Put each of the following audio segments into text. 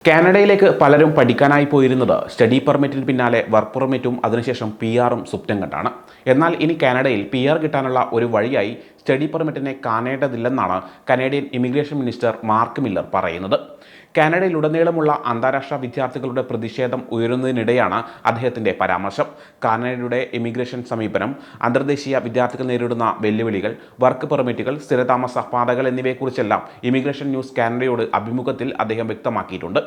കാനഡയിലേക്ക് പലരും പഠിക്കാനായി പോയിരുന്നത് സ്റ്റഡി പെർമിറ്റിന് പിന്നാലെ വർക്ക് പെർമിറ്റും അതിനുശേഷം PR-ഉം സ്വപ്നം കണ്ടാണ്. എന്നാൽ ഇനി കാനഡയിൽ PR കിട്ടാനുള്ള ഒരു വഴിയായി സ്റ്റഡി പെർമിറ്റിനെ കാണേണ്ടതില്ലെന്നാണ് Canadian immigration minister Mark Miller പറയുന്നത്. കാനഡയിലുടനീളമുള്ള അന്താരാഷ്ട്ര വിദ്യാർത്ഥികളുടെ പ്രതിഷേധം ഉയരുന്നതിനിടെയാണ് അദ്ദേഹത്തിൻ്റെ പരാമർശം. കാനഡയുടെ ഇമിഗ്രേഷൻ സമീപനം, അന്തർദേശീയ വിദ്യാർത്ഥികൾ നേരിടുന്ന വെല്ലുവിളികൾ, വർക്ക് പെർമിറ്റുകൾ, സ്ഥിരതാമസ പാതകൾ എന്നിവയെക്കുറിച്ചെല്ലാം ഇമിഗ്രേഷൻ ന്യൂസ് കാനഡയോട് അഭിമുഖത്തിൽ അദ്ദേഹം വ്യക്തമാക്കിയിട്ടുണ്ട്.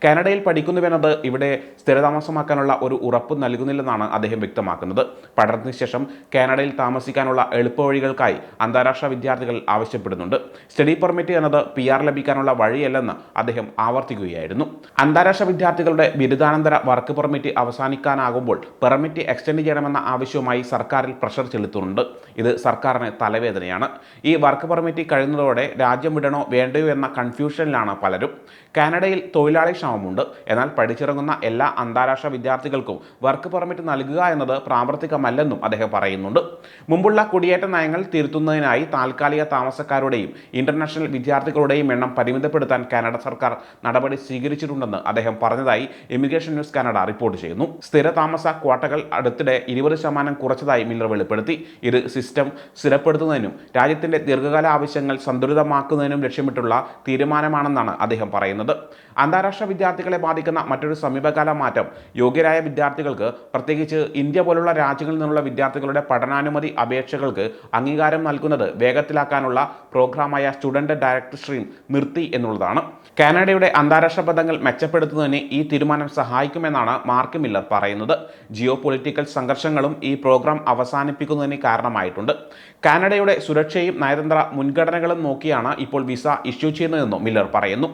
കാനഡയിൽ പഠിക്കുന്നുവെന്നത് ഇവിടെ സ്ഥിരതാമസമാക്കാനുള്ള ഒരു ഉറപ്പ് നൽകുന്നില്ലെന്നാണ് അദ്ദേഹം വ്യക്തമാക്കുന്നത്. പഠനത്തിന് ശേഷം കാനഡയിൽ താമസിക്കാനുള്ള എളുപ്പവഴികൾക്കായി അന്താരാഷ്ട്ര വിദ്യാർത്ഥികൾ ആവശ്യപ്പെടുന്നുണ്ട്. സ്റ്റഡി പെർമിറ്റ് എന്നത് PR ലഭിക്കാനുള്ള വഴിയല്ലെന്ന് അദ്ദേഹം ആവർത്തിക്കുകയായിരുന്നു. അന്താരാഷ്ട്ര വിദ്യാർത്ഥികളുടെ ബിരുദാനന്തര വർക്ക് പെർമിറ്റ് അവസാനിക്കാനാകുമ്പോൾ പെർമിറ്റ് എക്സ്റ്റെൻഡ് ചെയ്യണമെന്ന ആവശ്യവുമായി സർക്കാരിൽ പ്രഷർ ചെലുത്തുന്നുണ്ട്. ഇത് സർക്കാരിന് തലവേദനയാണ്. ഈ വർക്ക് പെർമിറ്റ് കഴിയുന്നതോടെ രാജ്യം വിടണോ വേണ്ടയോ എന്ന കൺഫ്യൂഷനിലാണ് പലരും. കാനഡയിൽ തൊഴിലാളി ക്ഷാമമുണ്ട്. എന്നാൽ പഠിച്ചിറങ്ങുന്ന എല്ലാ അന്താരാഷ്ട്ര വിദ്യാർത്ഥികൾക്കും വർക്ക് പെർമിറ്റ് നൽകുക എന്നത് പ്രാവർത്തികമല്ലെന്നും അദ്ദേഹം പറയുന്നുണ്ട്. മുമ്പുള്ള കുടിയേറ്റ നയങ്ങൾ തിരുത്തുന്നതിനായി താൽക്കാലിക താമസക്കാരുടെയും ഇന്റർനാഷണൽ വിദ്യാർത്ഥികളുടെയും എണ്ണം പരിമിതപ്പെടുത്താൻ കാനഡ സർക്കാർ നടപടി സ്വീകരിച്ചിട്ടുണ്ടെന്ന് അദ്ദേഹം പറഞ്ഞതായി ഇമിഗ്രേഷൻ ന്യൂസ് കാനഡ റിപ്പോർട്ട് ചെയ്യുന്നു. സ്ഥിര താമസ ക്വാട്ടകൾ അടുത്തിടെ 20% കുറച്ചതായി മില്ലർ വെളിപ്പെടുത്തി. ഇത് സിസ്റ്റം സ്ഥിരപ്പെടുത്തുന്നതിനും രാജ്യത്തിന്റെ ദീർഘകാല ആവശ്യങ്ങൾ സന്തുലിതമാക്കുന്നതിനും ലക്ഷ്യമിട്ടുള്ള തീരുമാനമാണെന്നാണ് അദ്ദേഹം പറയുന്നത്. അന്താരാഷ്ട്ര വിദ്യാർത്ഥികളെ ബാധിക്കുന്ന മറ്റൊരു സമീപകാല മാറ്റം യോഗ്യരായ വിദ്യാർത്ഥികൾക്ക്, പ്രത്യേകിച്ച് ഇന്ത്യ പോലുള്ള രാജ്യങ്ങളിൽ നിന്നുള്ള വിദ്യാർത്ഥികളുടെ പഠനാനുമതി അപേക്ഷകൾക്ക് അംഗീകാരം നൽകുന്നത് വേഗത്തിലാക്കാനുള്ള പ്രോഗ്രാമായ സ്റ്റുഡന്റ് ഡയറക്ട് സ്ട്രീം നിർത്തി എന്നുള്ളതാണ്. കാനഡയുടെ അന്താരാഷ്ട്ര ബന്ധങ്ങൾ മെച്ചപ്പെടുത്തുന്നതിന് ഈ തീരുമാനം സഹായിക്കുമെന്നാണ് മാർക്ക് മില്ലർ പറയുന്നത്. ജിയോ പൊളിറ്റിക്കൽ സംഘർഷങ്ങളും ഈ പ്രോഗ്രാം അവസാനിപ്പിക്കുന്നതിന് കാരണമായിട്ടുണ്ട്. കാനഡയുടെ സുരക്ഷയും നയതന്ത്ര മുൻഗണനകളും നോക്കിയാണ് ഇപ്പോൾ വിസ ഇഷ്യൂ ചെയ്യുന്നതെന്നും മില്ലർ പറയുന്നു.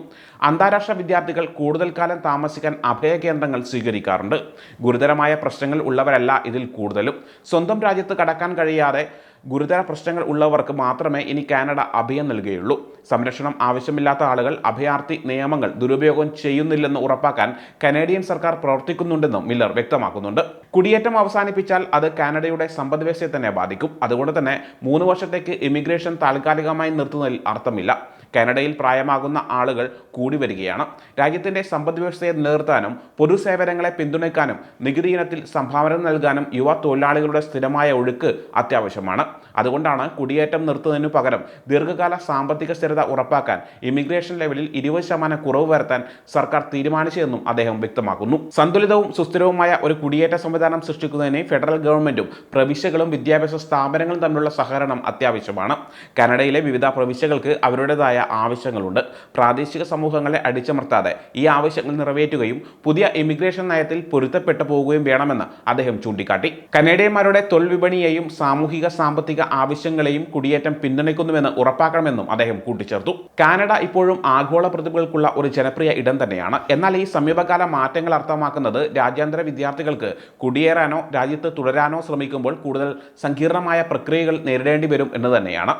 അന്താരാഷ്ട്ര വിദ്യാർത്ഥികൾ കൂടുതൽ കാലം താമസിക്കാൻ അഭയ കേന്ദ്രങ്ങൾ സ്വീകരിക്കാറുണ്ട്. ഗുരുതരമായ പ്രശ്നങ്ങൾ ഉള്ളവരല്ല ഇതിൽ കൂടുതലും. സ്വന്തം രാജ്യത്ത് കടക്കാൻ കഴിയാതെ ഗുരുതര പ്രശ്നങ്ങൾ ഉള്ളവർക്ക് മാത്രമേ ഇനി കാനഡ അഭയം നൽകുകയുള്ളൂ. സംരക്ഷണം ആവശ്യമില്ലാത്ത ആളുകൾ അഭയാർത്ഥി നിയമങ്ങൾ ദുരുപയോഗം ചെയ്യുന്നില്ലെന്ന് ഉറപ്പാക്കാൻ കനേഡിയൻ സർക്കാർ പ്രവർത്തിക്കുന്നുണ്ടെന്നും മില്ലർ വ്യക്തമാക്കുന്നുണ്ട്. കുടിയേറ്റം അവസാനിപ്പിച്ചാൽ അത് കാനഡയുടെ സമ്പദ്വ്യവസ്ഥയെ തന്നെ ബാധിക്കും. അതുകൊണ്ട് തന്നെ 3 വർഷത്തേക്ക് ഇമിഗ്രേഷൻ താൽക്കാലികമായി നിർത്തുന്നതിൽ അർത്ഥമില്ല. കാനഡയിൽ പ്രായമാകുന്ന ആളുകൾ കൂടി വരികയാണ്. രാജ്യത്തിൻ്റെ സമ്പദ്വ്യവസ്ഥയെ നിലനിർത്താനും പൊതുസേവനങ്ങളെ പിന്തുണയ്ക്കാനും നികുതി ഇനത്തിൽ സംഭാവന നൽകാനും യുവ തൊഴിലാളികളുടെ സ്ഥിരമായ ഒഴുക്ക് അത്യാവശ്യമാണ്. അതുകൊണ്ടാണ് കുടിയേറ്റം നിർത്തുന്നതിനു പകരം ദീർഘകാല സാമ്പത്തിക സ്ഥിരത ഉറപ്പാക്കാൻ ഇമിഗ്രേഷൻ ലെവലിൽ 20% കുറവ് വരുത്താൻ സർക്കാർ തീരുമാനിച്ചതെന്നും അദ്ദേഹം വ്യക്തമാക്കുന്നു. സന്തുലിതവും സുസ്ഥിരവുമായ ഒരു കുടിയേറ്റ സംവിധാനം സൃഷ്ടിക്കുന്നതിന് ഫെഡറൽ ഗവൺമെന്റും പ്രവിശ്യകളും വിദ്യാഭ്യാസ സ്ഥാപനങ്ങളും തമ്മിലുള്ള സഹകരണം അത്യാവശ്യമാണ്. കാനഡയിലെ വിവിധ പ്രവിശ്യകൾക്ക് അവരുടേതായ ആവശ്യങ്ങളുണ്ട്. പ്രാദേശിക സമൂഹങ്ങളെ അടിച്ചമർത്താതെ ഈ ആവശ്യങ്ങൾ നിറവേറ്റുകയും പുതിയ ഇമിഗ്രേഷൻ നയത്തിൽ പൊരുത്തപ്പെട്ടു പോകുകയും വേണമെന്ന് അദ്ദേഹം ചൂണ്ടിക്കാട്ടി. കനേഡിയന്മാരുടെ തൊഴിൽ വിപണിയെയും സാമൂഹിക സാമ്പത്തിക ആവശ്യങ്ങളെയും കുടിയേറ്റം പിന്തുണയ്ക്കുന്നുവെന്ന് ഉറപ്പാക്കണമെന്നും അദ്ദേഹം കൂട്ടിച്ചേർത്തു. കാനഡ ഇപ്പോഴും ആഗോള പ്രതിഭകൾക്കുള്ള ഒരു ജനപ്രിയ ഇടം തന്നെയാണ്. എന്നാൽ ഈ സമീപകാല മാറ്റങ്ങൾ അർത്ഥമാക്കുന്നത് രാജ്യാന്തര വിദ്യാർത്ഥികൾക്ക് കുടിയേറാനോ രാജ്യത്ത് തുടരാനോ ശ്രമിക്കുമ്പോൾ കൂടുതൽ സങ്കീർണമായ പ്രക്രിയകൾ നേരിടേണ്ടി വരും എന്ന് തന്നെയാണ്.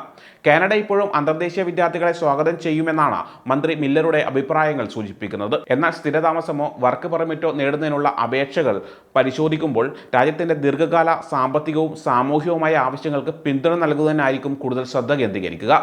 കാനഡ ഇപ്പോഴും അന്തർദേശീയ വിദ്യാർത്ഥികളെ സ്വാഗതം ചെയ്യുമെന്നാണ് മന്ത്രി മില്ലറുടെ അഭിപ്രായങ്ങൾ സൂചിപ്പിക്കുന്നത്. എന്നാൽ സ്ഥിരതാമസമോ വർക്ക് പെർമിറ്റോ നേടുന്നതിനുള്ള അപേക്ഷകൾ പരിശോധിക്കുമ്പോൾ രാജ്യത്തിൻ്റെ ദീർഘകാല സാമ്പത്തികവും സാമൂഹികവുമായ ആവശ്യങ്ങൾക്ക് പിന്തുണ നൽകുന്നതിനായിരിക്കും കൂടുതൽ ശ്രദ്ധ കേന്ദ്രീകരിക്കുക.